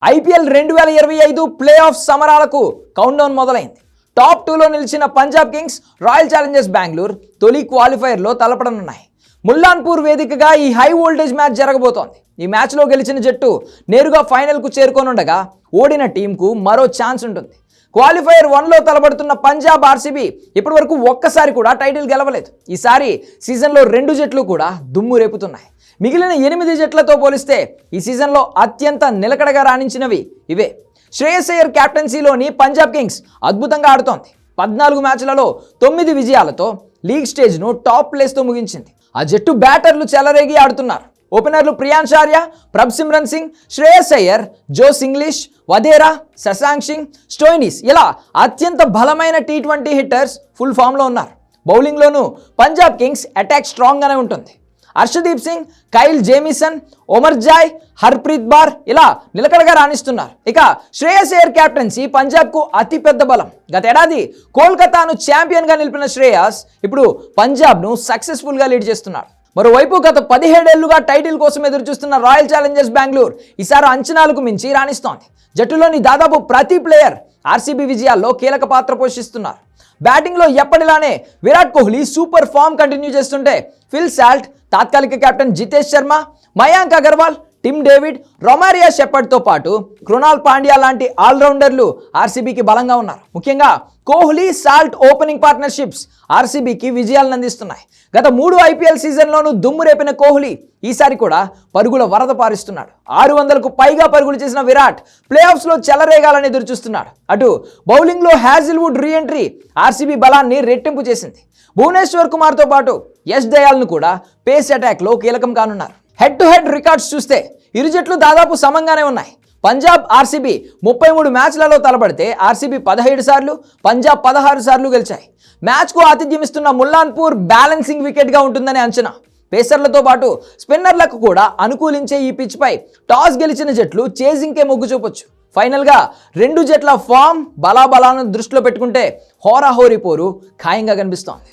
IPL 2025 play of సమరాలకు countdown మొదలైంది. Top 2లో నిలిచిన Punjab Kings royal Challengers Bengaluru తొలి క్వాలిఫైర్లో తలపడనున్నాయి. ముల్లాన్పూర్ వేదికగా ఈ హై వోల్టేజ్ మ్యాచ్ జరగబోతోంది. ఈ మ్యాచ్లో గెలిచిన జట్టు నేరుగా ఫైనల్కు చేరుకోనుండగా ఓడిన టీంకు మరో ఛాన్స్ ఉంటుంది. క్వాలిఫైర్ 1లో తలబడుతున్న పంజాబ్ ఆర్సీబీ ఇప్పటివరకు ఒక్కసారి కూడా టైటిల్ గెలవలేదు. ఈసారి సీజన్లో 2 జట్లు కూడా దుమ్ము రేపుతున్నాయి. మిగిలిన 8 జట్లతో పోలిస్తే ఈ సీజన్లో అత్యంత నిలకడగా రాణించినవి ఇవే. శ్రేయస్ అయ్యర్ కెప్టెన్సీలోని పంజాబ్ కింగ్స్ అద్భుతంగా ఆడుతోంది. 14 మ్యాచ్లలో 9 విజయాలతో లీగ్ స్టేజ్ను టాప్ ప్లేస్తో ముగించింది. ఆ జట్టు బ్యాటర్లు చెలరేగి ఆడుతున్నారు. ఓపెనర్లు Priyansh Arya, Prabhsimran Singh, Shreyas Iyer, Josh Inglis, Wadhera, Shashank Singh, Stoinis ఇలా అత్యంత బలమైన T20 హిట్టర్స్ ఫుల్ ఫామ్లో ఉన్నారు. బౌలింగ్లోనూ పంజాబ్ కింగ్స్ అటాక్ స్ట్రాంగ్గానే ఉంటుంది. Harshdeep Singh, Kyle Jamieson, Omarzai, Harpreet Brar ఇలా నిలకడగా రాణిస్తున్నారు. ఇక శ్రేయస్ అయ్యర్ కెప్టెన్సీ పంజాబ్కు అతిపెద్ద బలం. గతేడాది కోల్కతాను ఛాంపియన్గా నిలిపిన శ్రేయస్ ఇప్పుడు పంజాబ్ను సక్సెస్ఫుల్గా లీడ్ చేస్తున్నాడు. మరోవైపు గత 17 ఏళ్లుగా టైటిల్ కోసం ఎదురు చూస్తున్న రాయల్ ఛాలెంజర్స్ బెంగళూరు ఈసారి అంచనాలకు మించి రాణిస్తోంది. జట్టులోని దాదాపు ప్రతి ప్లేయర్ ఆర్సీబీ విజయాల్లో కీలక పాత్ర పోషిస్తున్నారు. బ్యాటింగ్లో ఎప్పటిలానే Virat Kohli super form continue చేస్తుంటే ఫిల్ సాల్ట్, తాత్కాలిక captain Jitesh Sharma, Mayank Agarwal, Tim David, Romario షెపర్డ్తో పాటు కృణాల్ పాండ్యా లాంటి ఆల్రౌండర్లు ఆర్సీబీకి బలంగా ఉన్నారు. ముఖ్యంగా కోహ్లీ సాల్ట్ ఓపెనింగ్ పార్ట్నర్షిప్స్ ఆర్సీబీకి విజయాలను అందిస్తున్నాయి. గత 3 ఐపీఎల్ సీజన్లోనూ దుమ్ము రేపిన కోహ్లీ ఈసారి కూడా పరుగుల వరద పారిస్తున్నాడు. 600కు పైగా పరుగులు చేసిన విరాట్ ప్లే ఆఫ్స్లో చెలరేగాలని ఎదురుచూస్తున్నాడు. అటు బౌలింగ్లో హ్యాజిల్వుడ్ రీఎంట్రీ ఆర్సీబీ బలాన్ని రెట్టింపు చేసింది. భువనేశ్వర్ కుమార్తో పాటు యష్ దయాల్ను కూడా పేస్ అటాక్లో కీలకం కానున్నారు. హెడ్ టు హెడ్ రికార్డ్స్ చూస్తే ఇరు జట్లు దాదాపు సమంగానే ఉన్నాయి. పంజాబ్ ఆర్సీబీ 33 మ్యాచ్లలో తలబడితే ఆర్సీబీ 17 సార్లు, పంజాబ్ 16 సార్లు గెలిచాయి. మ్యాచ్కు ఆతిథ్యం ఇస్తున్న ముల్లాన్పూర్ బ్యాలెన్సింగ్ వికెట్గా ఉంటుందని అంచనా. పేసర్లతో పాటు స్పిన్నర్లకు కూడా అనుకూలించే ఈ పిచ్పై టాస్ గెలిచిన జట్లు చేజింగ్కే మొగ్గు చూపొచ్చు. ఫైనల్గా 2 జట్ల ఫామ్ బలాబలాలను దృష్టిలో పెట్టుకుంటే హోరాహోరీ పోరు ఖాయంగా కనిపిస్తోంది.